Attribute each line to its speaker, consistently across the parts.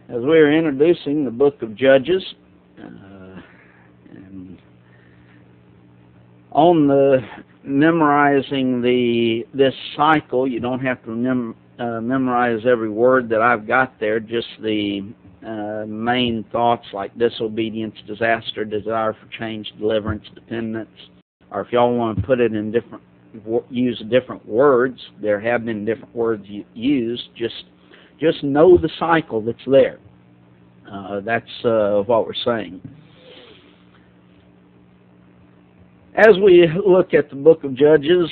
Speaker 1: As we are introducing the book of Judges, and on the memorizing this cycle, you don't have to memorize every word that I've got there, just the main thoughts like disobedience, disaster, desire for change, deliverance, dependence. Or if y'all want to put it in use different words, there have been different words used. Just know the cycle that's there. That's what we're saying. As we look at the book of Judges,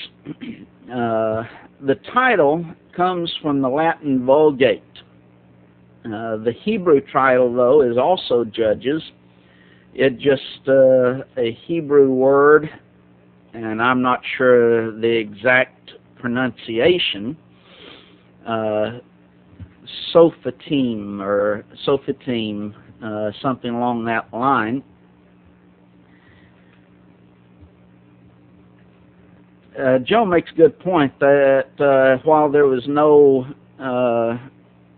Speaker 1: the title comes from the Latin Vulgate. The Hebrew title, though, is also Judges. It's just a Hebrew word, and I'm not sure the exact pronunciation. Sophatim or Sophatim, something along that line. Joe makes a good point that while there was no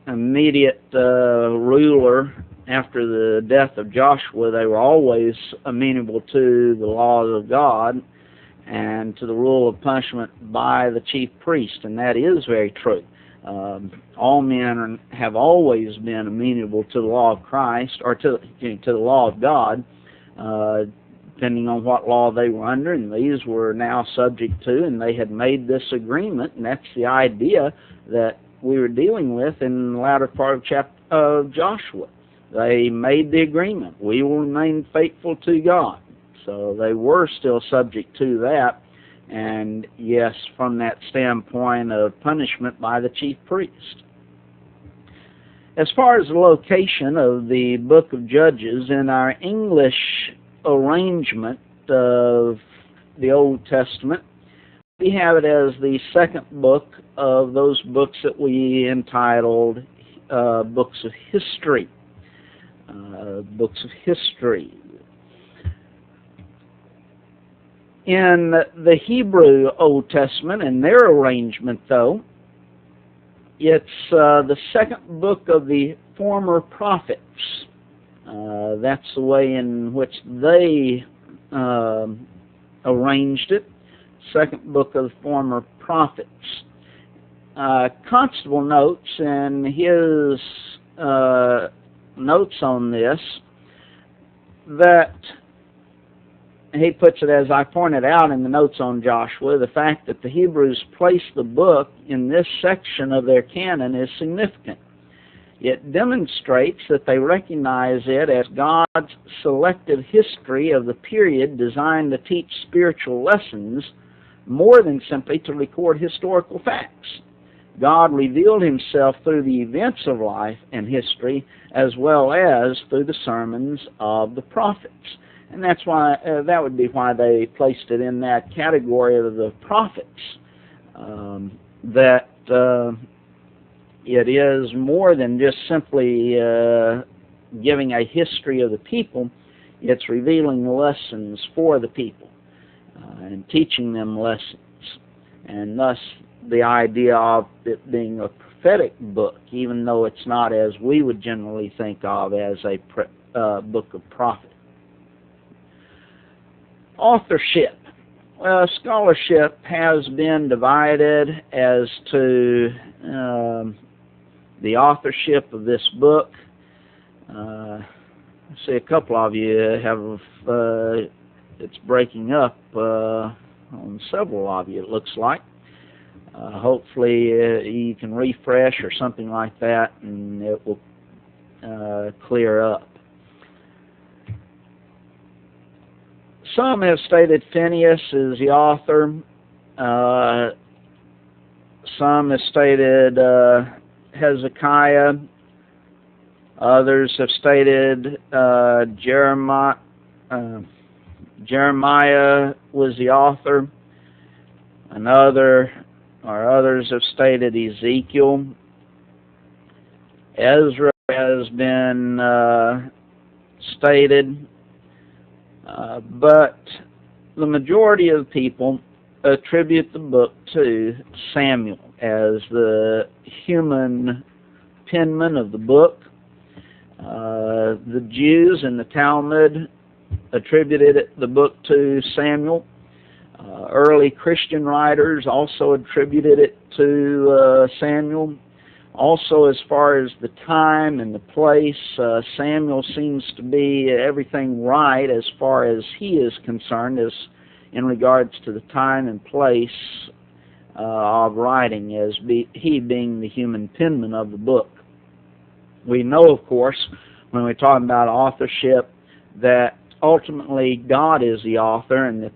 Speaker 1: immediate ruler after the death of Joshua, they were always amenable to the laws of God and to the rule of punishment by the chief priest, and that is very true. All men have always been amenable to the law of Christ, or to the law of God, depending on what law they were under, and these were now subject to, and they had made this agreement, and that's the idea that we were dealing with in the latter part of Joshua. They made the agreement. We will remain faithful to God. So they were still subject to that, and yes, from that standpoint of punishment by the chief priest. As far as the location of the book of Judges, in our English arrangement of the Old Testament, we have it as the second book of those books that we entitled books of history. Books of history. In the Hebrew Old Testament, in their arrangement, though, it's the second book of the former prophets. That's the way in which they arranged it. Second book of the former prophets. Constable notes in his notes on this that he puts it, as I pointed out in the notes on Joshua, the fact that the Hebrews placed the book in this section of their canon is significant. It demonstrates that they recognize it as God's selective history of the period designed to teach spiritual lessons more than simply to record historical facts. God revealed himself through the events of life and history as well as through the sermons of the prophets. And that's why that would be why they placed it in that category of the prophets. It is more than just simply giving a history of the people. It's revealing lessons for the people and teaching them lessons. And thus the idea of it being a prophetic book, even though it's not as we would generally think of as a book of prophet. Authorship. Well, scholarship has been divided as to the authorship of this book. I see a couple of you have, it's breaking up on several of you, it looks like. Hopefully you can refresh or something like that and it will clear up. Some have stated Phineas is the author. Some have stated Hezekiah. Others have stated Jeremiah was the author. Others have stated Ezekiel. Ezra has been stated. But the majority of the people attribute the book to Samuel as the human penman of the book. The Jews in the Talmud attributed the book to Samuel. Early Christian writers also attributed it to Samuel. Also, as far as the time and the place, Samuel seems to be everything right as far as he is concerned, as in regards to the time and place of writing, as he being the human penman of the book. We know, of course, when we're talking about authorship, that ultimately God is the author, and that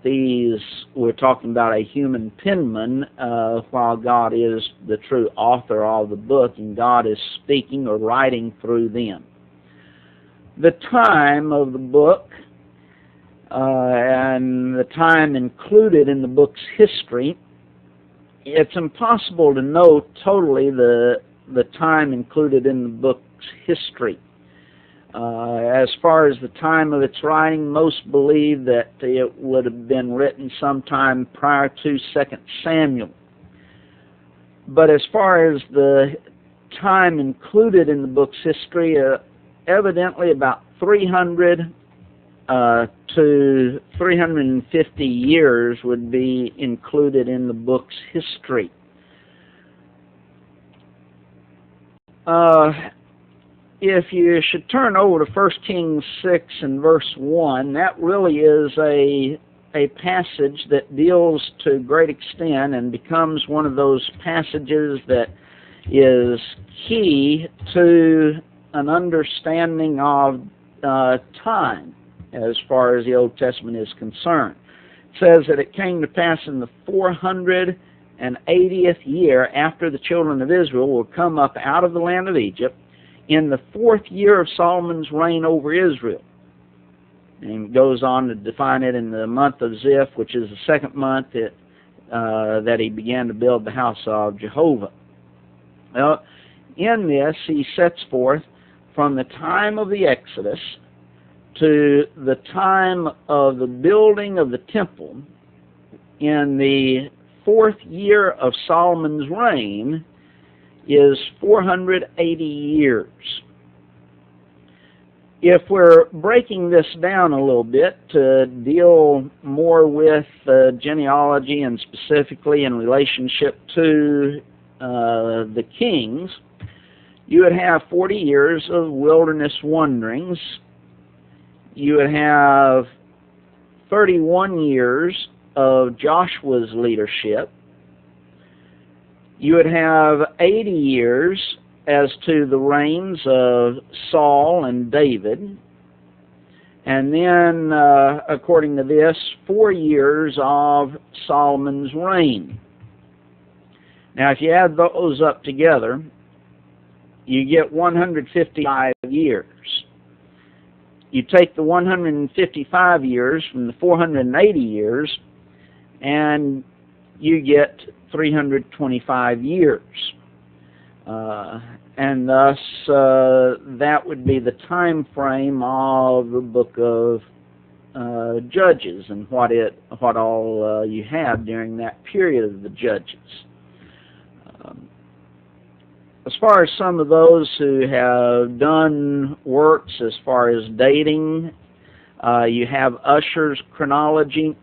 Speaker 1: we're talking about a human penman, while God is the true author of the book, and God is speaking or writing through them. The time of the book and the time included in the book's history, it's impossible to know totally the time included in the book's history. As far as the time of its writing, most believe that it would have been written sometime prior to 2 Samuel. But as far as the time included in the book's history, evidently about 300 to 350 years would be included in the book's history. If you should turn over to 1 Kings 6 and verse 1, that really is a passage that deals to a great extent and becomes one of those passages that is key to an understanding of time as far as the Old Testament is concerned. It says that it came to pass in the 480th year after the children of Israel were come up out of the land of Egypt, in the 4th year of Solomon's reign over Israel. And it goes on to define it in the month of Ziph, which is the 2nd month that he began to build the house of Jehovah. Well, in this, he sets forth from the time of the Exodus to the time of the building of the temple in the 4th year of Solomon's reign is 480 years. If we're breaking this down a little bit to deal more with genealogy and specifically in relationship to the kings, you would have 40 years of wilderness wanderings. You would have 31 years of Joshua's leadership. You would have 80 years as to the reigns of Saul and David. And then, according to this, 4 years of Solomon's reign. Now, if you add those up together, you get 155 years. You take the 155 years from the 480 years, and you get 325 years. And thus, that would be the time frame of the book of Judges and what all you have during that period of the Judges. As far as some of those who have done works as far as dating, you have Ussher's chronology,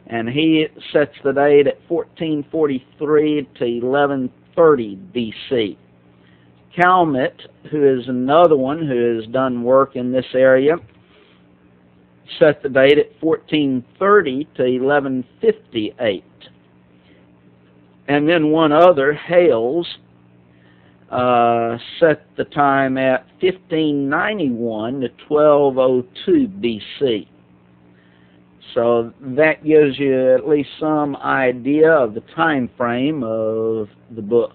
Speaker 1: and he sets the date at 1443 to 1130 B.C. Calmet, who is another one who has done work in this area, set the date at 1430 to 1158. And then one other, Hales, set the time at 1591 to 1202 B.C. So that gives you at least some idea of the time frame of the book.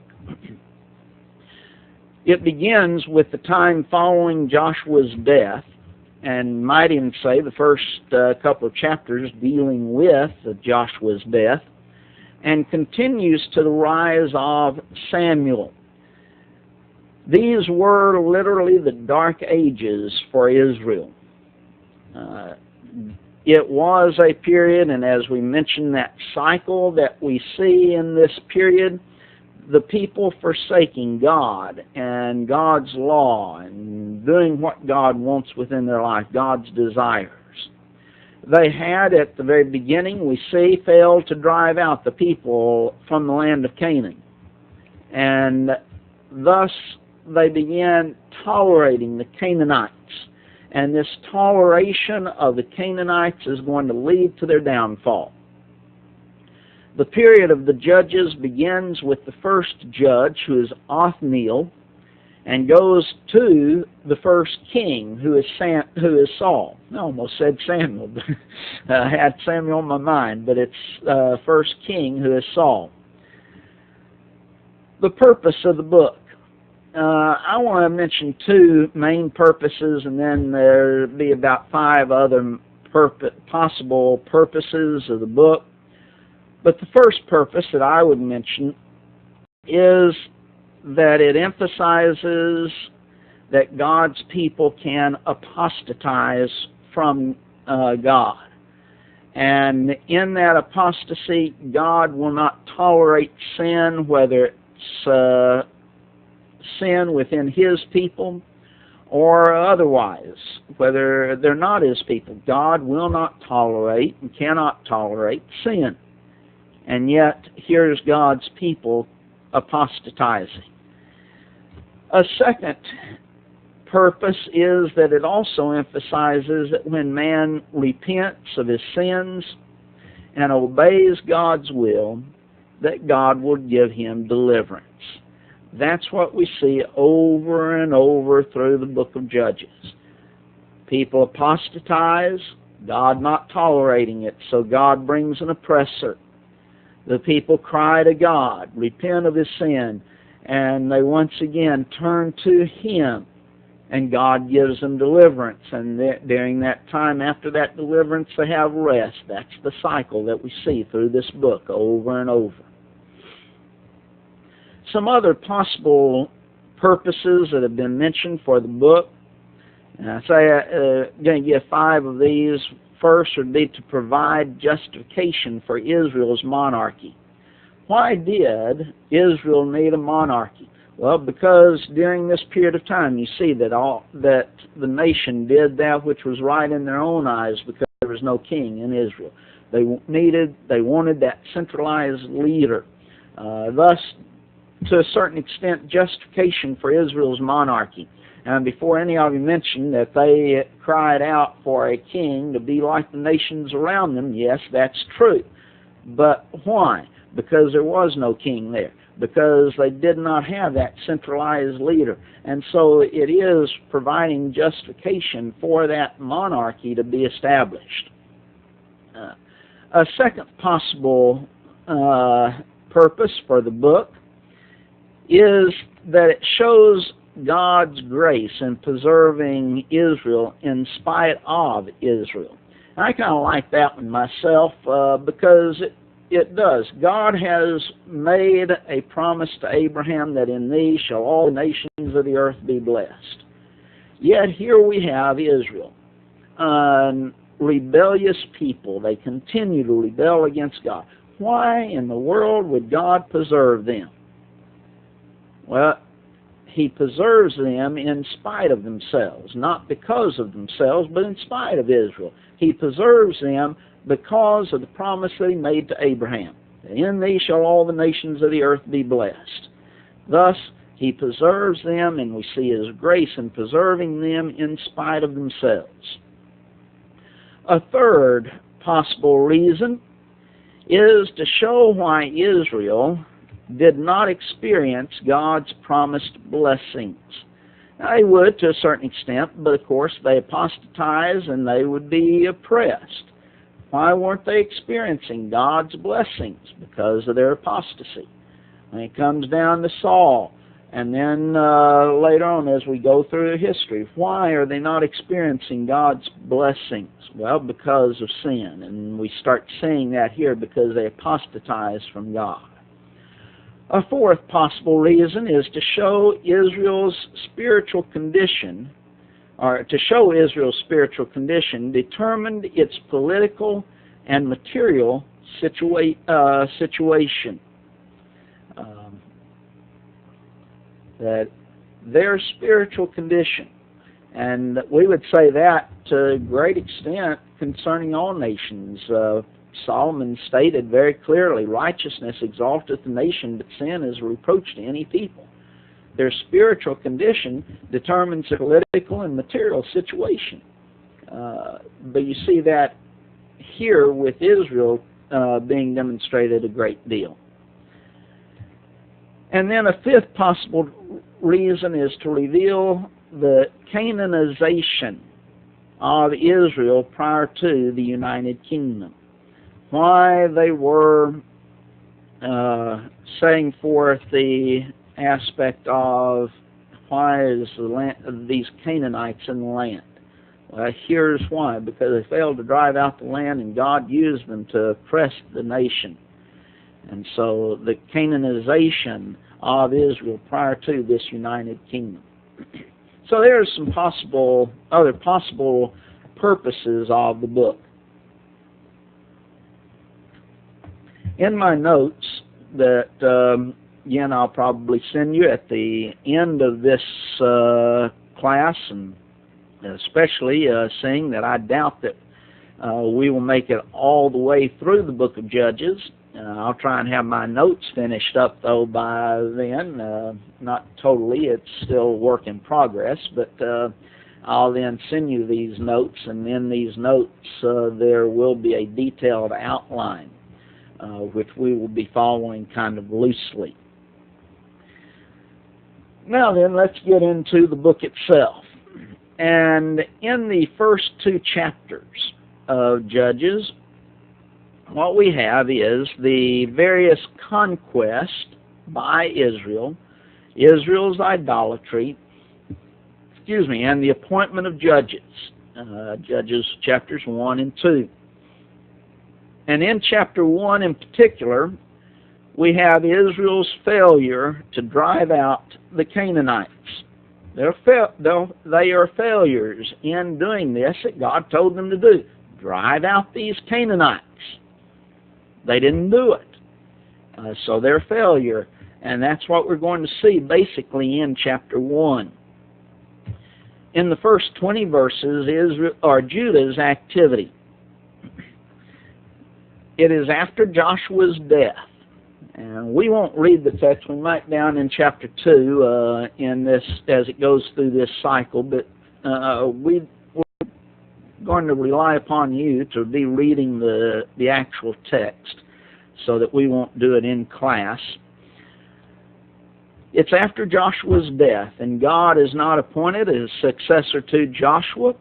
Speaker 1: It begins with the time following Joshua's death, and might even say the first couple of chapters dealing with Joshua's death, and continues to the rise of Samuel. These were literally the dark ages for Israel. It was a period, and as we mentioned, that cycle that we see in this period, the people forsaking God and God's law and doing what God wants within their life, God's desires. They had, at the very beginning, we see, failed to drive out the people from the land of Canaan. And thus they began tolerating the Canaanites. And this toleration of the Canaanites is going to lead to their downfall. The period of the judges begins with the first judge, who is Othniel, and goes to the first king, who is Saul. I almost said Samuel. I had Samuel in my mind, but it's first king, who is Saul. The purpose of the book. I want to mention two main purposes, and then there'll be about 5 other possible purposes of the book. But the first purpose that I would mention is that it emphasizes that God's people can apostatize from God. And in that apostasy, God will not tolerate sin, whether it's sin within His people or otherwise, whether they're not His people. God will not tolerate and cannot tolerate sin. And yet, here's God's people apostatizing. A second purpose is that it also emphasizes that when man repents of his sins and obeys God's will, that God will give him deliverance. That's what we see over and over through the book of Judges. People apostatize, God not tolerating it, so God brings an oppressor. The people cry to God, repent of his sin, and they once again turn to Him, and God gives them deliverance. And during that time, after that deliverance, they have rest. That's the cycle that we see through this book over and over. Some other possible purposes that have been mentioned for the book, and I say I'm going to give 5 of these. First would be to provide justification for Israel's monarchy. Why did Israel need a monarchy? Well, because during this period of time, you see that the nation did that which was right in their own eyes, because there was no king in Israel. They wanted that centralized leader. Thus, to a certain extent, justification for Israel's monarchy. And before any of you mentioned that they cried out for a king to be like the nations around them, yes, that's true. But why? Because there was no king there. Because they did not have that centralized leader. And so it is providing justification for that monarchy to be established. A second possible purpose for the book is that it shows God's grace in preserving Israel in spite of Israel. And I kind of like that one myself because it does. God has made a promise to Abraham that in thee shall all the nations of the earth be blessed. Yet here we have Israel, rebellious people. They continue to rebel against God. Why in the world would God preserve them? Well, He preserves them in spite of themselves, not because of themselves, but in spite of Israel. He preserves them because of the promise that He made to Abraham. In thee shall all the nations of the earth be blessed. Thus, He preserves them, and we see His grace in preserving them in spite of themselves. A third possible reason is to show why Israel did not experience God's promised blessings. Now, they would to a certain extent, but of course they apostatize and they would be oppressed. Why weren't they experiencing God's blessings? Because of their apostasy. When it comes down to Saul, and then later on as we go through history, why are they not experiencing God's blessings? Well, because of sin. And we start seeing that here because they apostatize from God. A fourth possible reason is to show Israel's spiritual condition, or to show Israel's spiritual condition determined its political and material situation. that their spiritual condition, and we would say that to a great extent concerning all nations. Solomon stated very clearly, righteousness exalteth the nation, but sin is a reproach to any people. Their spiritual condition determines their political and material situation. But you see that here with Israel being demonstrated a great deal. And then a fifth possible reason is to reveal the Canaanization of Israel prior to the United Kingdom. Why they were setting forth the aspect of why is these Canaanites in the land. Here's why: because they failed to drive out the land, and God used them to oppress the nation. And so the Canaanization of Israel prior to this United Kingdom. So there's some other possible purposes of the book. In my notes that, again, I'll probably send you at the end of this class, and especially seeing that I doubt that we will make it all the way through the book of Judges. I'll try and have my notes finished up, though, by then. Not totally. It's still a work in progress, but I'll then send you these notes, and in these notes there will be a detailed outline, which we will be following kind of loosely. Now then, let's get into the book itself. And in the first 2 chapters of Judges, what we have is the various conquests by Israel, Israel's idolatry, and the appointment of judges, Judges chapters 1 and 2. And in chapter 1 in particular, we have Israel's failure to drive out the Canaanites. They are failures in doing this that God told them to do. Drive out these Canaanites. They didn't do it. So they're a failure. And that's what we're going to see basically in chapter 1. In the first 20 verses is Judah's activity. It is after Joshua's death. And we won't read the text. We might down in chapter 2 in this as it goes through this cycle, but we're going to rely upon you to be reading the actual text so that we won't do it in class. It's after Joshua's death, and God is not appointed as successor to Joshua,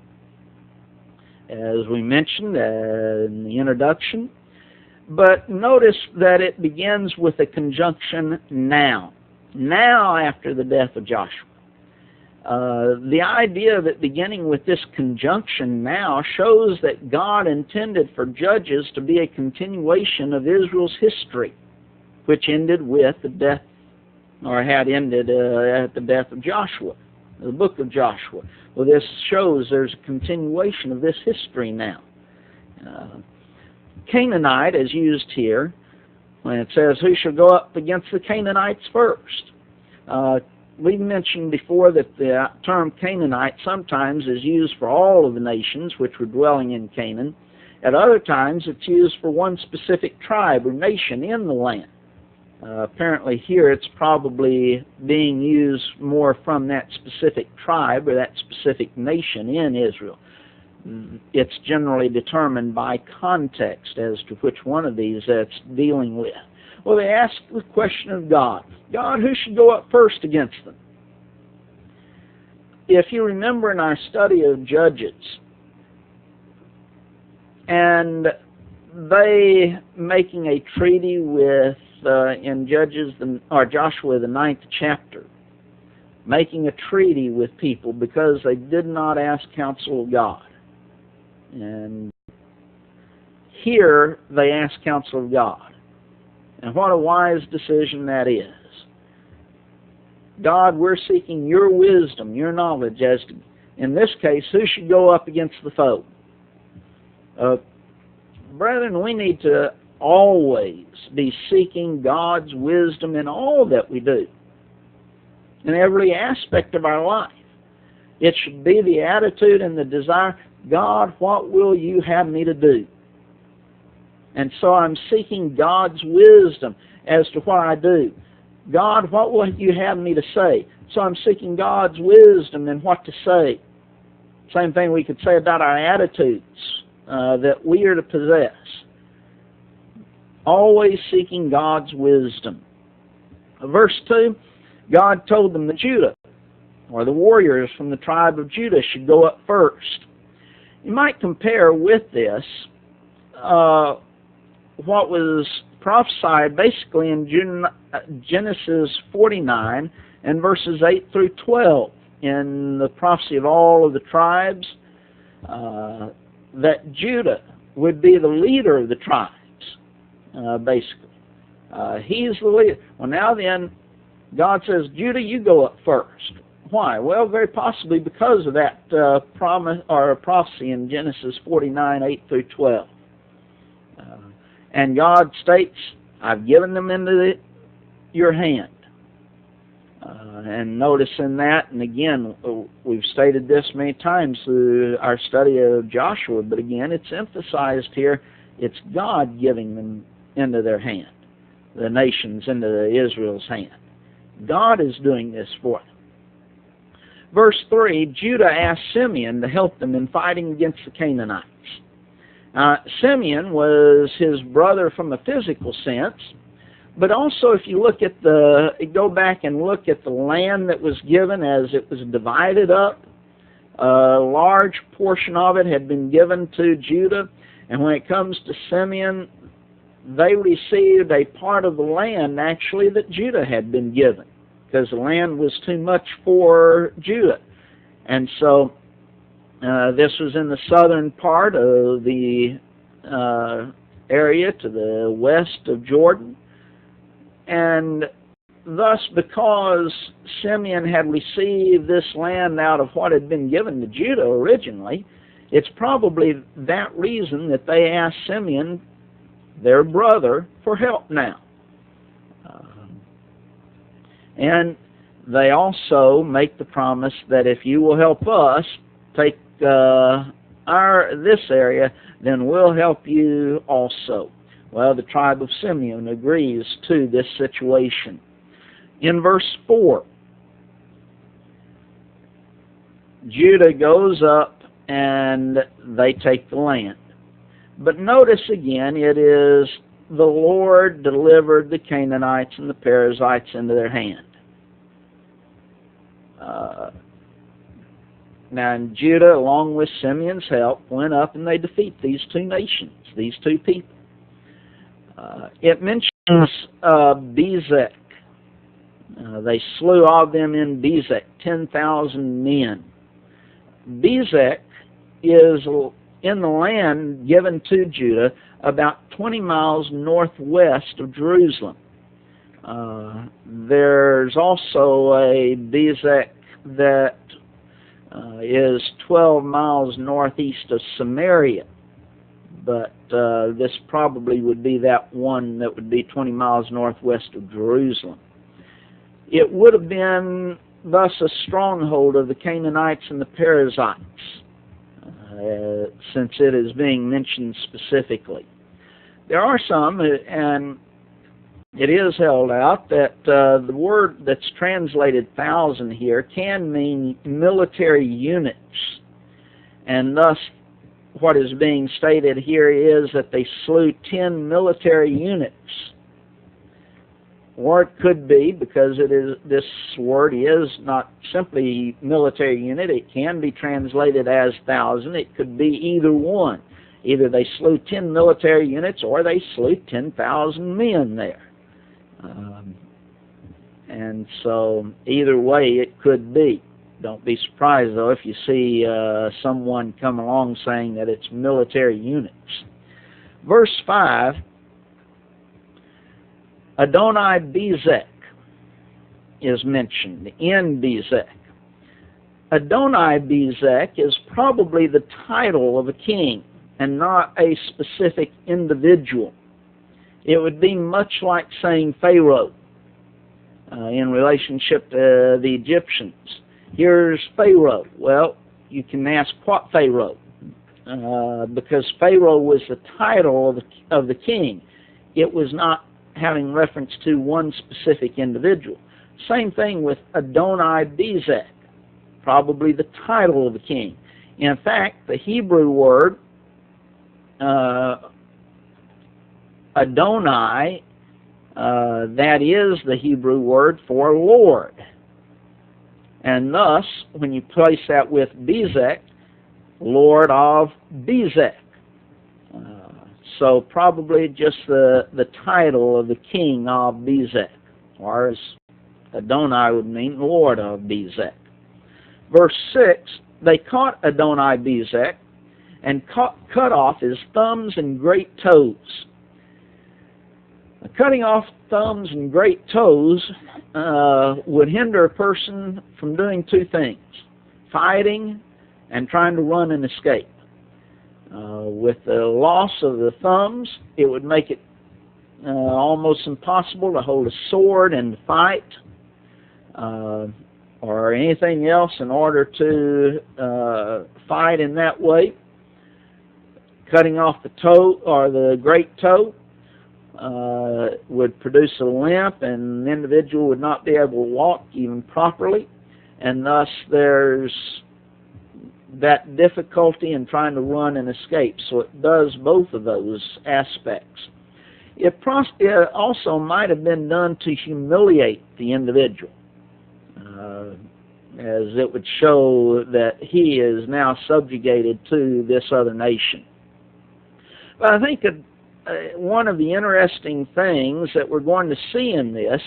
Speaker 1: as we mentioned in the introduction. But notice that it begins with a conjunction now. Now after the death of Joshua. The idea that beginning with this conjunction now shows that God intended for Judges to be a continuation of Israel's history, which ended with the death, or had ended at the death of Joshua, the book of Joshua. Well, this shows there's a continuation of this history now. Canaanite is used here when it says, who shall go up against the Canaanites first? We mentioned before that the term Canaanite sometimes is used for all of the nations which were dwelling in Canaan. At other times it's used for one specific tribe or nation in the land. Apparently here it's probably being used more from that specific tribe or that specific nation in Israel. It's generally determined by context as to which one of these it's dealing with. Well, they ask the question of God. God, who should go up first against them? If you remember in our study of Judges, and they making a treaty with, in Judges, or Joshua, the 9th chapter, making a treaty with people because they did not ask counsel of God. And here they ask counsel of God. And what a wise decision that is. God, we're seeking your wisdom, your knowledge as to, in this case, who should go up against the foe. Brethren, we need to always be seeking God's wisdom in all that we do. in every aspect of our life. It should be the attitude and the desire, God, what will you have me to do? And so I'm seeking God's wisdom as to what I do. God, what will you have me to say? So I'm seeking God's wisdom in what to say. Same thing we could say about our attitudes that we are to possess. Always seeking God's wisdom. Verse 2, God told them that Judah, or the warriors from the tribe of Judah, should go up first. You might compare with this what was prophesied basically in Genesis 49 and verses 8 through 12 in the prophecy of all of the tribes, that Judah would be the leader of the tribes, basically. He's the leader. Well, now then, God says, Judah, you go up first. Why? Well, very possibly because of that promise or prophecy in Genesis 49, 8 through 12. And God states, I've given them into your hand. And notice in that, and again, we've stated this many times through our study of Joshua, but again, it's emphasized here, it's God giving them into their hand, the nations into Israel's hand. God is doing this for them. Verse 3, Judah asked Simeon to help them in fighting against the Canaanites. Simeon was his brother from a physical sense, but also if you look at go back and look at the land that was given as it was divided up, a large portion of it had been given to Judah, and when it comes to Simeon, they received a part of the land actually that Judah had been given, because the land was too much for Judah. And so this was in the southern part of the area to the west of Jordan. And thus, because Simeon had received this land out of what had been given to Judah originally, it's probably that reason that they asked Simeon, their brother, for help now. And they also make the promise that if you will help us take this area, then we'll help you also. Well, the tribe of Simeon agrees to this situation. In verse 4, Judah goes up and they take the land. But notice again, it is the Lord delivered the Canaanites and the Perizzites into their hand. Now, Judah, along with Simeon's help, went up and they defeat these two nations, these two people. It mentions Bezek. They slew of them in Bezek 10,000 men. Bezek is in the land given to Judah about 20 miles northwest of Jerusalem. There's also a Bezek that is 12 miles northeast of Samaria, but this probably would be that one that would be 20 miles northwest of Jerusalem. It would have been thus a stronghold of the Canaanites and the Perizzites, since it is being mentioned specifically. There are some, and it is held out, that the word that's translated 1,000 here can mean military units. And thus, what is being stated here is that they slew 10 military units. Or it could be, because this word is not simply military unit, it can be translated as 1,000. It could be either one. Either they slew 10 military units or they slew 10,000 men there. And so either way it could be. Don't be surprised, though, if you see someone come along saying that it's military units. Verse 5, Adoni-Bezek is mentioned in Bezek. Adoni-Bezek is probably the title of a king and not a specific individual. It would be much like saying Pharaoh. in relationship to the Egyptians. Here's Pharaoh. Well, you can ask what Pharaoh, because Pharaoh was the title of the king. It was not having reference to one specific individual. Same thing with Adoni-Bezek, probably the title of the king. In fact, the Hebrew word Adonai, that is the Hebrew word for Lord. And thus, when you place that with Bezek, Lord of Bezek. So probably just the title of the king of Bezek, or as Adonai would mean, Lord of Bezek. Verse 6, they caught Adoni-Bezek and cut off his thumbs and great toes. Cutting off thumbs and great toes would hinder a person from doing two things: fighting and trying to run and escape. With the loss of the thumbs, it would make it almost impossible to hold a sword and fight or anything else in order to fight in that way. Cutting off the toe or the great toe would produce a limp, and the individual would not be able to walk even properly, and thus there's that difficulty in trying to run and escape. So it does both of those aspects. It also might have been done to humiliate the individual, as it would show that he is now subjugated to this other nation. But I think one of the interesting things that we're going to see in this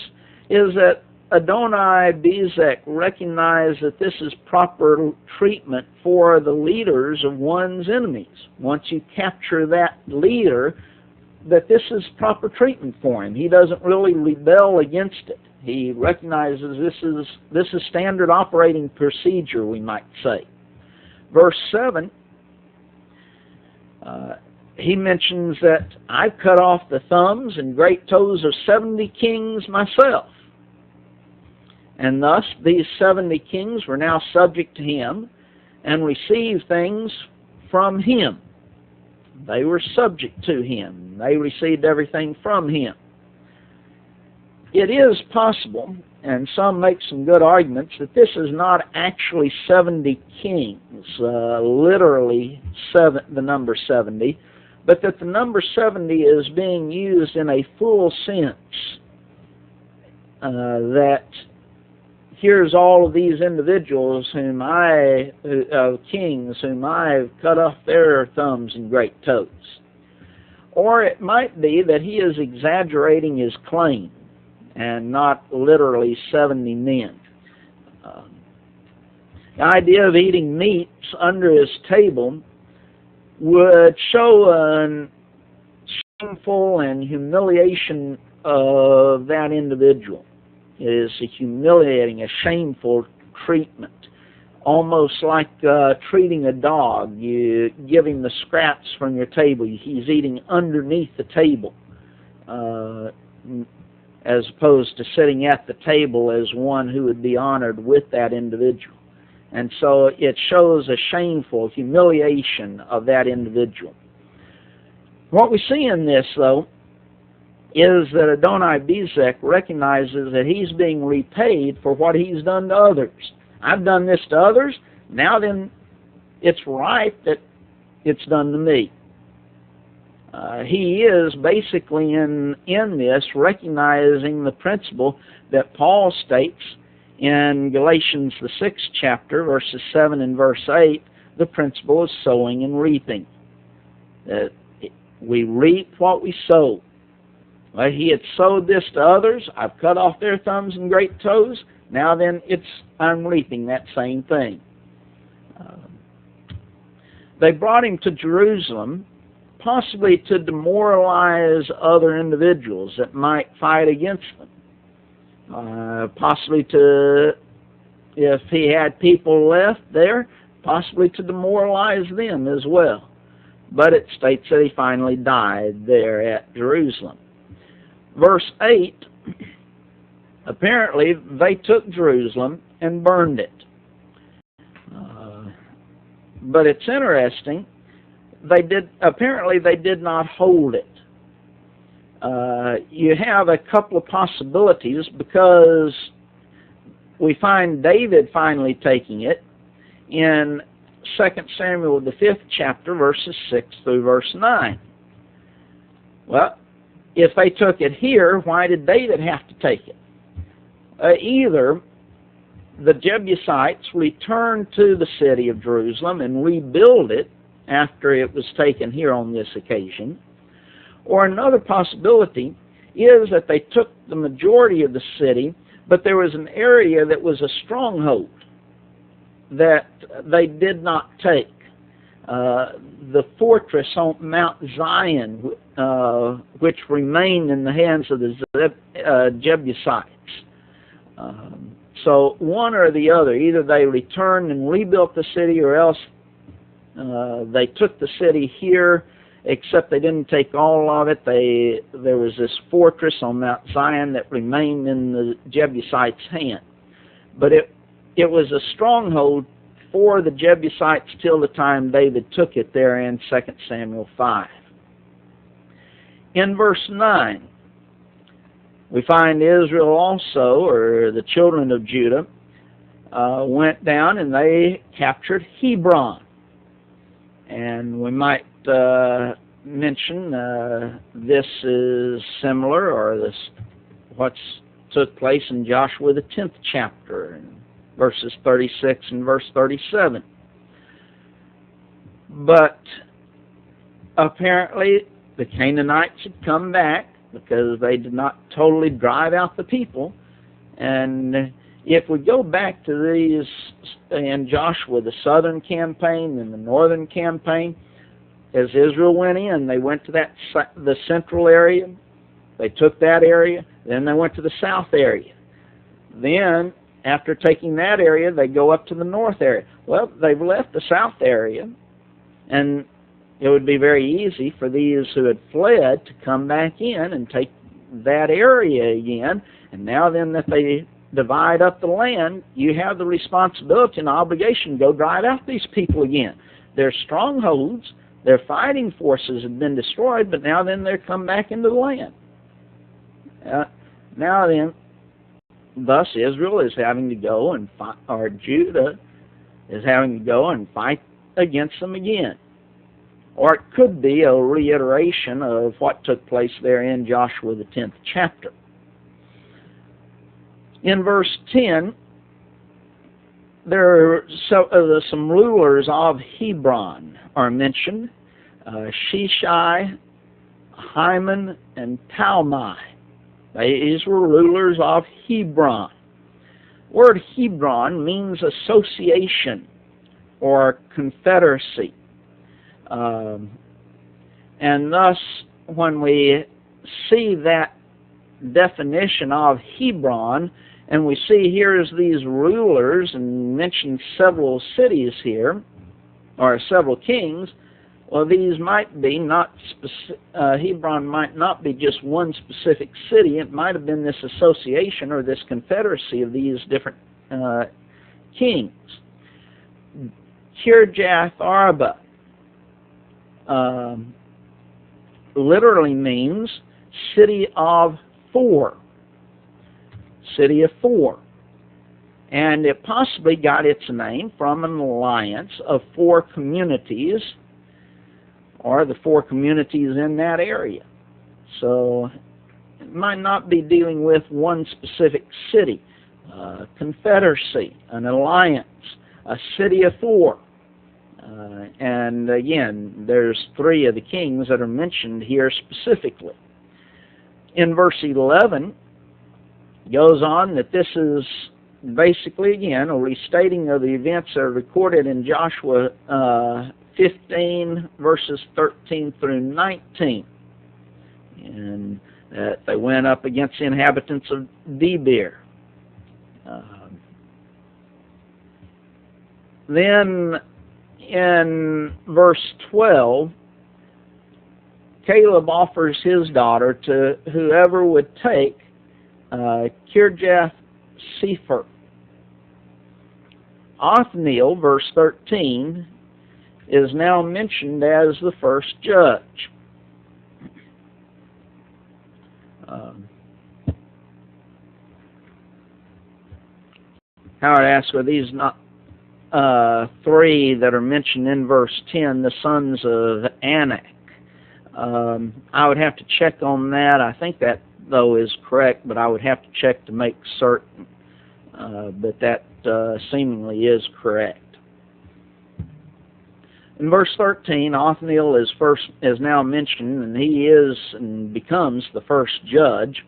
Speaker 1: is that Adoni-Bezek recognized that this is proper treatment for the leaders of one's enemies. Once you capture that leader, that this is proper treatment for him. He doesn't really rebel against it. He recognizes this is standard operating procedure, we might say. Verse 7, he mentions that I've cut off the thumbs and great toes of 70 kings myself. And thus these 70 kings were now subject to him and received things from him. They were subject to him. They received everything from him. It is possible, and some make some good arguments, that this is not actually 70 kings, literally the number 70, but that the number 70 is being used in a full sense, that here's all of these individuals kings whom I've cut off their thumbs and great toes. Or it might be that he is exaggerating his claim and not literally 70 men. The idea of eating meats under his table would show a shameful and humiliation of that individual. It is a humiliating, a shameful treatment, almost like treating a dog. You give him the scraps from your table. He's eating underneath the table, as opposed to sitting at the table as one who would be honored with that individual. And so it shows a shameful humiliation of that individual. What we see in this, though, is that Adoni-Bezek recognizes that he's being repaid for what he's done to others. I've done this to others, now then it's right that it's done to me. He is basically in this recognizing the principle that Paul states in Galatians the 6th chapter, verses 7 and verse 8, the principle of sowing and reaping. That we reap what we sow. Well, he had sowed this to others. I've cut off their thumbs and great toes. Now then, I'm reaping that same thing. They brought him to Jerusalem, possibly to demoralize other individuals that might fight against them. Possibly to, if he had people left there, possibly to demoralize them as well. But it states that he finally died there at Jerusalem. Verse 8 Apparently, they took Jerusalem and burned it. But it's interesting. Apparently, they did not hold it. You have a couple of possibilities, because we find David finally taking it in 2 Samuel, the 5th chapter, verses 6 through verse 9. Well, if they took it here, why did David have to take it? Either the Jebusites returned to the city of Jerusalem and rebuilt it after it was taken here on this occasion, or another possibility is that they took the majority of the city, but there was an area that was a stronghold that they did not take. The fortress on Mount Zion, which remained in the hands of the Jebusites. So one or the other, either they returned and rebuilt the city, or else they took the city here, except they didn't take all of it. There was this fortress on Mount Zion that remained in the Jebusites' hand. But it was a stronghold for the Jebusites till the time David took it there in 2 Samuel 5. In verse 9, we find Israel also, or the children of Judah, went down and they captured Hebron. And we might mention this is similar, or what's took place in Joshua the 10th chapter, verses 36 and verse 37. But apparently the Canaanites had come back, because they did not totally drive out the people. And if we go back to these in Joshua, the southern campaign and the northern campaign, as Israel went in, they went to the central area. They took that area. Then they went to the south area. Then, after taking that area, they go up to the north area. Well, they've left the south area, and it would be very easy for these who had fled to come back in and take that area again. And now then that they divide up the land, you have the responsibility and obligation to go drive out these people again. Their strongholds, their fighting forces have been destroyed, but now then they're come back into the land. Now then, thus Israel is having to go and fight, or Judah is having to go and fight against them again. Or it could be a reiteration of what took place there in Joshua the 10th chapter. In verse 10, there are some rulers of Hebron are mentioned. Sheshai, Hyman, and Talmai. These were rulers of Hebron. The word Hebron means association or confederacy. And thus, when we see that definition of Hebron, and we see here's these rulers, and mention several cities here, or several kings, well, these might be not Hebron might not be just one specific city. It might have been this association or this confederacy of these different kings. Kirjath Arba literally means city of four. City of four. And it possibly got its name from an alliance of four communities, or the four communities in that area. So it might not be dealing with one specific city. Confederacy, an alliance, a city of four. And again, there's three of the kings that are mentioned here specifically. In verse 11, goes on that this is basically, again, a restating of the events that are recorded in Joshua 15, verses 13 through 19. And they went up against the inhabitants of Debir. Then in verse 12, Caleb offers his daughter to whoever would take Kirjath-Sepher. Othniel, verse 13, is now mentioned as the first judge. Howard asks, are these not three that are mentioned in verse 10 the sons of Anak? I would have to check on that. I think that, though, is correct, but I would have to check to make certain. But that seemingly is correct. In verse 13, Othniel is now mentioned, and he is and becomes the first judge.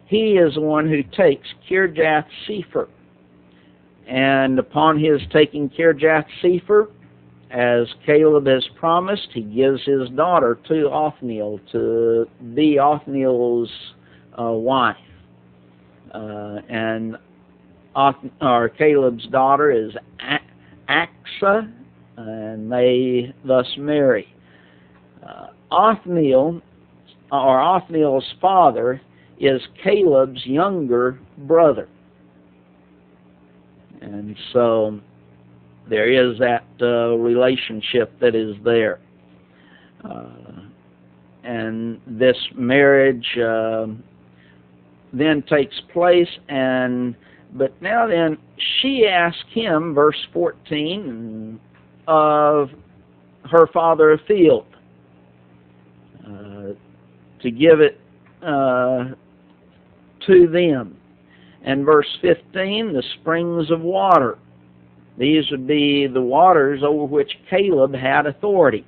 Speaker 1: He is the one who takes Kirjath-Sepher. And upon his taking Kirjath-Sepher, as Caleb has promised, he gives his daughter to Othniel to be Othniel's wife. And Caleb's daughter is Aksa, and they thus marry. Othniel's father is Caleb's younger brother. And so there is that relationship that is there. And this marriage then takes place, but now then she asked him, verse 14, of her father a field, to give it to them. And verse 15, the springs of water. These would be the waters over which Caleb had authority,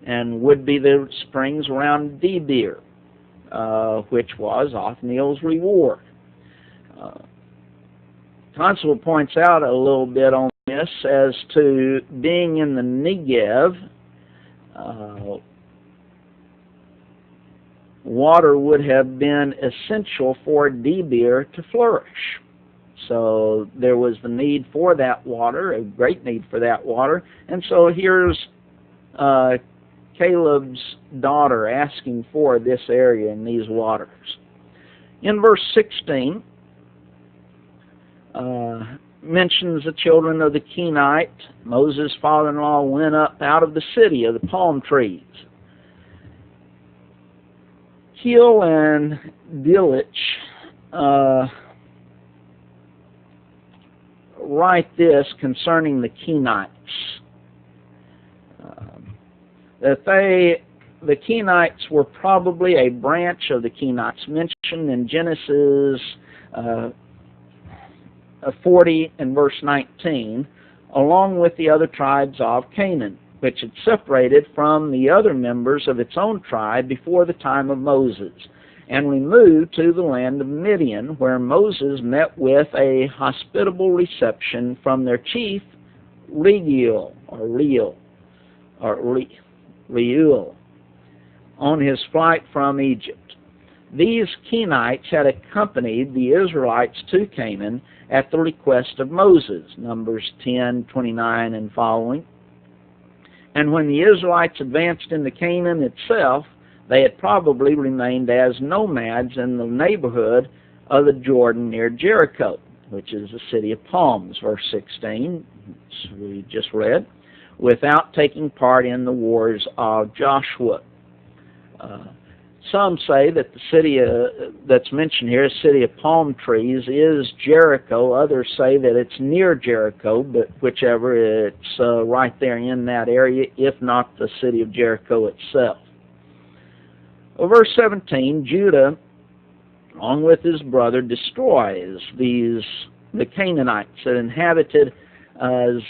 Speaker 1: and would be the springs around Debir, which was Othniel's reward. Constable points out a little bit on this as to being in the Negev. Water would have been essential for Debir to flourish. So there was the need for that water, a great need for that water. And so here's Caleb's daughter asking for this area and these waters. In verse 16, mentions the children of the Kenite. Moses' father-in-law went up out of the city of the palm trees. Hiel and Dilich write this concerning the Kenites, that the Kenites were probably a branch of the Kenites mentioned in Genesis 40 and verse 19, along with the other tribes of Canaan, which had separated from the other members of its own tribe before the time of Moses, and removed to the land of Midian, where Moses met with a hospitable reception from their chief, Reuel, on his flight from Egypt. These Kenites had accompanied the Israelites to Canaan at the request of Moses, Numbers 10:29 and following. And when the Israelites advanced into Canaan itself, they had probably remained as nomads in the neighborhood of the Jordan near Jericho, which is the city of palms, verse 16, which we just read, without taking part in the wars of Joshua. Some say that the city that's mentioned here, city of palm trees, is Jericho. Others say that it's near Jericho, but whichever, it's right there in that area, if not the city of Jericho itself. Well, verse 17, Judah, along with his brother, destroys the Canaanites that inhabited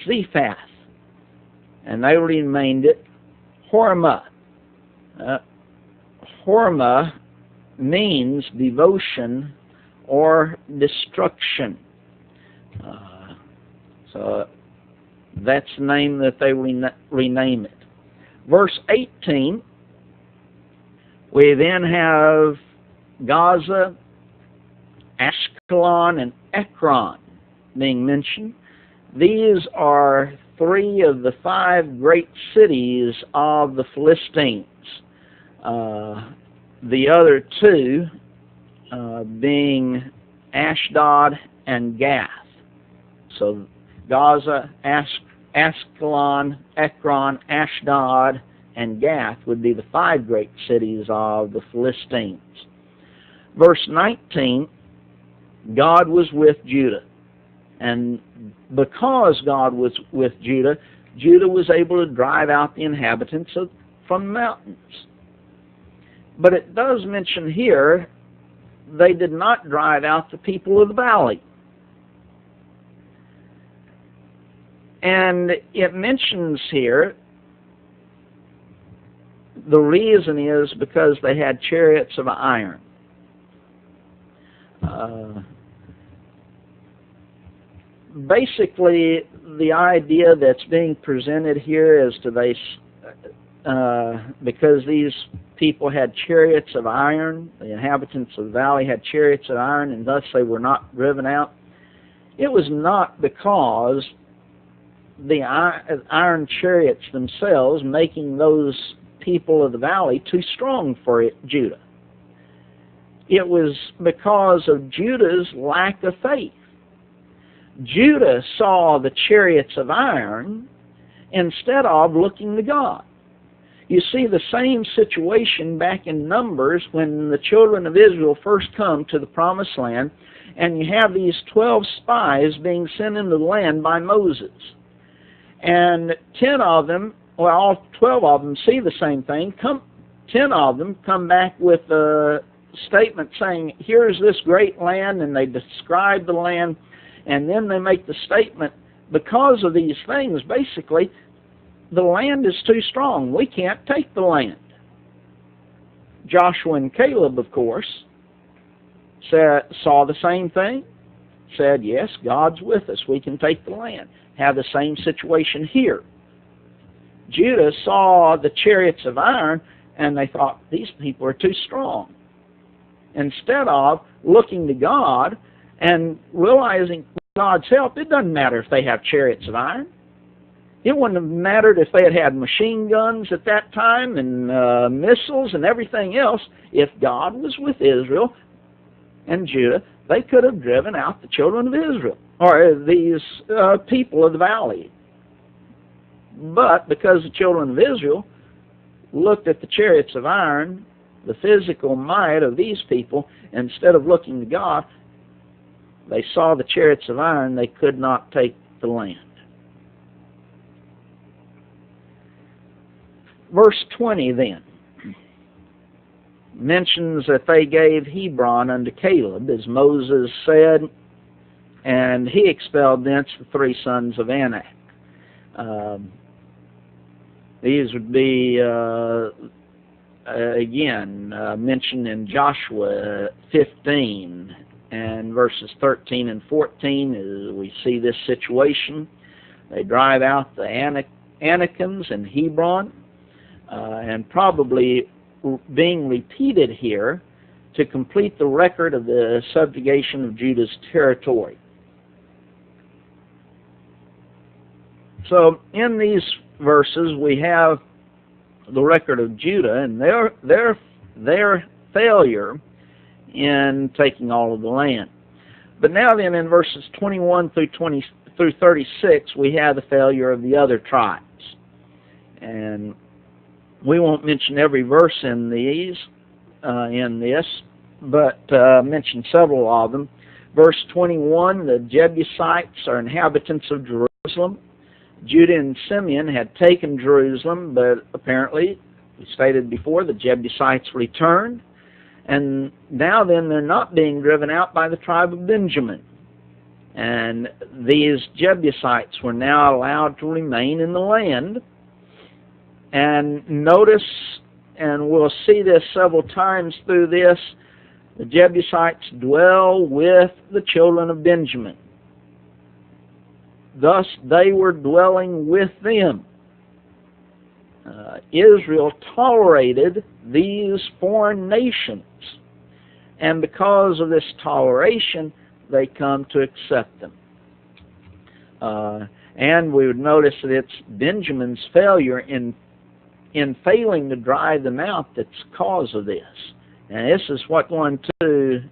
Speaker 1: Zephath, and they renamed it Hormah. Hormah means devotion or destruction. So that's the name that they rename it. Verse 18, we then have Gaza, Ashkelon, and Ekron being mentioned. These are three of the 5 great cities of the Philistines. The other 2, being Ashdod and Gath. So Gaza, Askelon, Ekron, Ashdod, and Gath would be the 5 great cities of the Philistines. Verse 19, God was with Judah. And because God was with Judah, Judah was able to drive out the inhabitants from the mountains. But it does mention here, they did not drive out the people of the valley. And it mentions here, the reason is because they had chariots of iron. Basically, the idea that's being presented here is because these people had chariots of iron, the inhabitants of the valley had chariots of iron, and thus they were not driven out. It was not because the iron chariots themselves making those people of the valley too strong for Judah. It was because of Judah's lack of faith. Judah saw the chariots of iron instead of looking to God. You see the same situation back in Numbers when the children of Israel first come to the Promised Land, and you have these 12 spies being sent into the land by Moses. And 10 of them, well, all 12 of them see the same thing. 10 of them come back with a statement saying, here's this great land, and they describe the land, and then they make the statement, because of these things, basically, the land is too strong. We can't take the land. Joshua and Caleb, of course, saw the same thing, said, yes, God's with us. We can take the land. Have the same situation here. Judah saw the chariots of iron, and they thought, these people are too strong. Instead of looking to God and realizing with God's help, it doesn't matter if they have chariots of iron. It wouldn't have mattered if they had had machine guns at that time and missiles and everything else. If God was with Israel and Judah, they could have driven out the children of Israel, or these people of the valley. But because the children of Israel looked at the chariots of iron, the physical might of these people, instead of looking to God, they saw the chariots of iron, they could not take the land. Verse 20 then mentions that they gave Hebron unto Caleb, as Moses said, and he expelled thence the 3 sons of Anak. These would be, again, mentioned in Joshua 15 and verses 13 and 14. As we see this situation, they drive out the Anakims in Hebron, and probably being repeated here to complete the record of the subjugation of Judah's territory. So in these verses we have the record of Judah and their failure in taking all of the land. But now then in verses 21 through 36 we have the failure of the other tribes. And we won't mention every verse in this, but mention several of them. Verse 21, the Jebusites are inhabitants of Jerusalem. Judah and Simeon had taken Jerusalem, but apparently, we stated before, the Jebusites returned. And now then, they're not being driven out by the tribe of Benjamin. And these Jebusites were now allowed to remain in the land. And notice, and we'll see this several times through this, the Jebusites dwell with the children of Benjamin. Thus, they were dwelling with them. Israel tolerated these foreign nations. And because of this toleration, they come to accept them. And we would notice that it's Benjamin's failure in failing to drive them out that's the cause of this. And this is what 1:2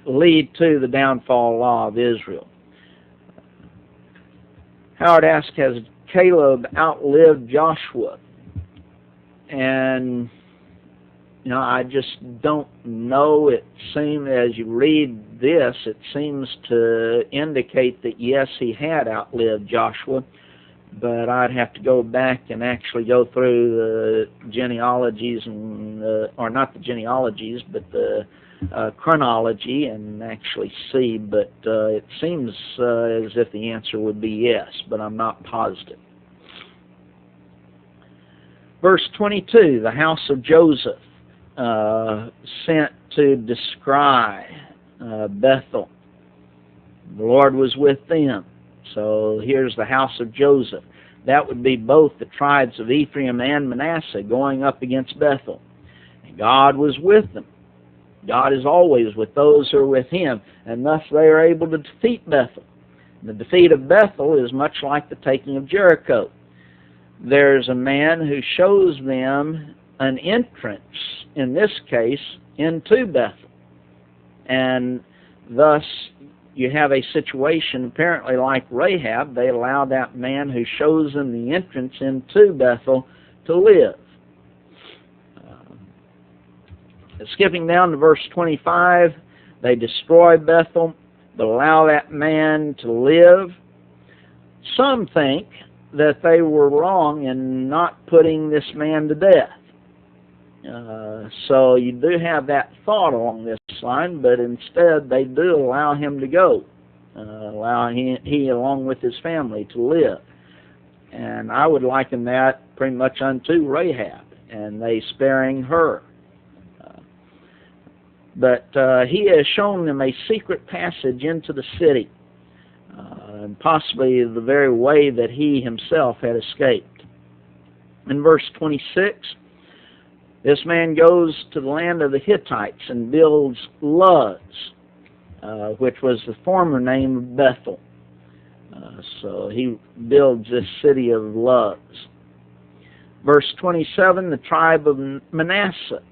Speaker 1: lead to the downfall law of Israel. Howard asks, has Caleb outlived Joshua? And I just don't know. It seems, as you read this, it seems to indicate that yes, he had outlived Joshua, but I'd have to go back and actually go through the genealogies, or not the genealogies, but the chronology, and actually see. But it seems as if the answer would be yes, but I'm not positive. Verse 22, the house of Joseph sent to descry Bethel. The Lord was with them. So here's the house of Joseph. That would be both the tribes of Ephraim and Manasseh going up against Bethel. And God was with them. God is always with those who are with Him, and thus they are able to defeat Bethel. The defeat of Bethel is much like the taking of Jericho. There's a man who shows them an entrance, in this case, into Bethel. And thus you have a situation apparently like Rahab. They allow that man who shows them the entrance into Bethel to live. Skipping down to verse 25, they destroy Bethel, but allow that man to live. Some think that they were wrong in not putting this man to death. So you do have that thought along this line, but instead they do allow him to go, allow he along with his family to live. And I would liken that pretty much unto Rahab, and they sparing her. But he has shown them a secret passage into the city, and possibly the very way that he himself had escaped. In verse 26, this man goes to the land of the Hittites and builds Luz, which was the former name of Bethel. So he builds this city of Luz. Verse 27, the tribe of Manasseh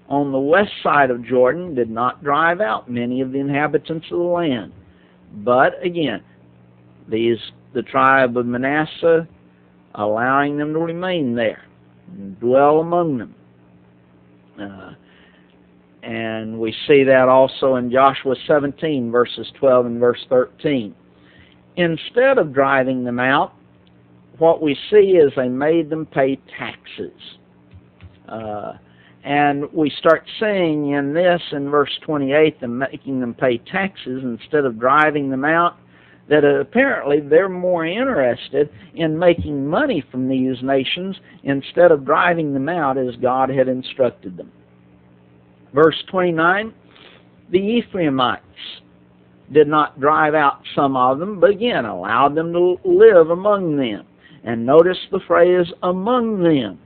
Speaker 1: on the west side of Jordan did not drive out many of the inhabitants of the land. But again, the tribe of Manasseh allowing them to remain there and dwell among them. And we see that also in Joshua 17, verses 12 and verse 13. Instead of driving them out, what we see is they made them pay taxes. And we start seeing in this, in verse 28, them making them pay taxes instead of driving them out, that apparently they're more interested in making money from these nations instead of driving them out as God had instructed them. Verse 29, the Ephraimites did not drive out some of them, but again allowed them to live among them. And notice the phrase, among them,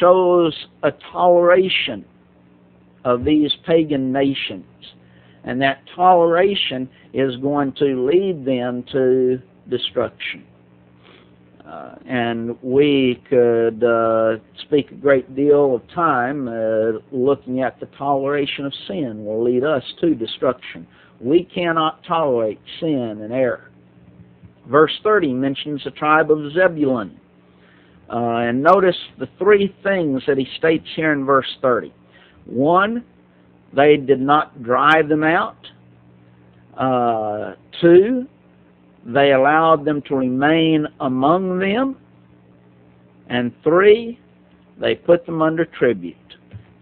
Speaker 1: shows a toleration of these pagan nations. And that toleration is going to lead them to destruction. And we could speak a great deal of time looking at the toleration of sin will lead us to destruction. We cannot tolerate sin and error. Verse 30 mentions the tribe of Zebulun. And notice the three things that he states here in verse 30. One, they did not drive them out. Two, they allowed them to remain among them. And three, they put them under tribute.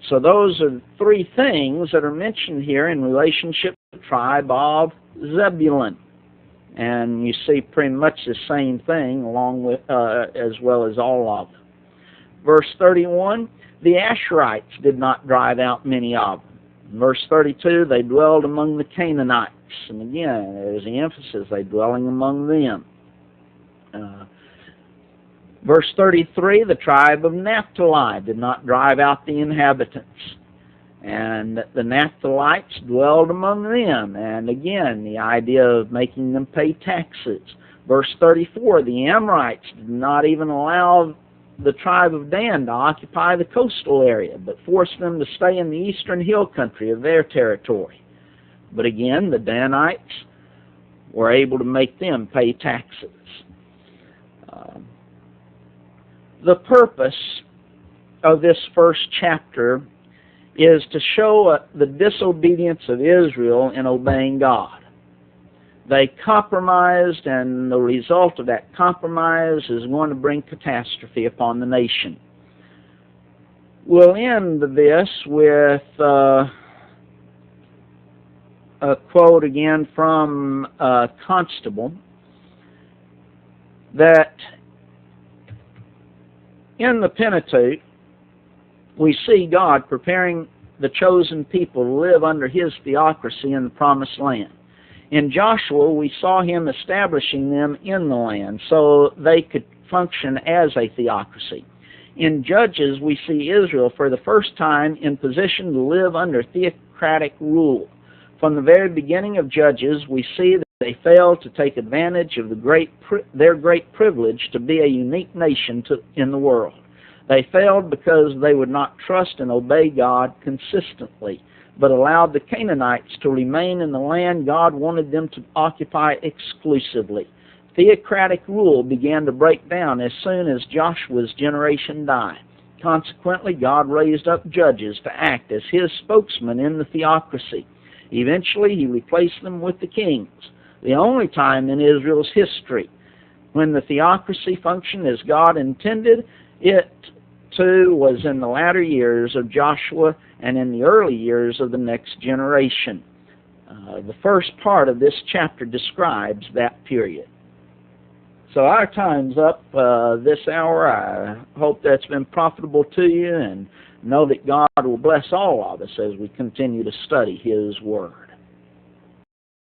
Speaker 1: So those are the three things that are mentioned here in relationship to the tribe of Zebulun. And you see pretty much the same thing along with, as well as all of them. Verse 31, the Asherites did not drive out many of them. In verse 32, they dwelled among the Canaanites. And again, there's the emphasis, they dwelling among them. Verse 33, the tribe of Naphtali did not drive out the inhabitants. And the Naphtalites dwelled among them. And again, the idea of making them pay taxes. Verse 34, the Amorites did not even allow the tribe of Dan to occupy the coastal area, but forced them to stay in the eastern hill country of their territory. But again, the Danites were able to make them pay taxes. The purpose of this first chapter is to show the disobedience of Israel in obeying God. They compromised, and the result of that compromise is going to bring catastrophe upon the nation. We'll end this with a quote again from Constable, that in the Pentateuch we see God preparing the chosen people to live under His theocracy in the Promised Land. In Joshua, we saw Him establishing them in the land so they could function as a theocracy. In Judges, we see Israel for the first time in position to live under theocratic rule. From the very beginning of Judges, we see that they failed to take advantage of their great privilege to be a unique nation in the world. They failed because they would not trust and obey God consistently, but allowed the Canaanites to remain in the land God wanted them to occupy exclusively. Theocratic rule began to break down as soon as Joshua's generation died. Consequently, God raised up judges to act as His spokesman in the theocracy. Eventually, He replaced them with the kings. The only time in Israel's history when the theocracy functioned as God intended it to was in the latter years of Joshua and in the early years of the next generation. The first part of this chapter describes that period. So our time's up this hour. I hope that's been profitable to you, and know that God will bless all of us as we continue to study His Word.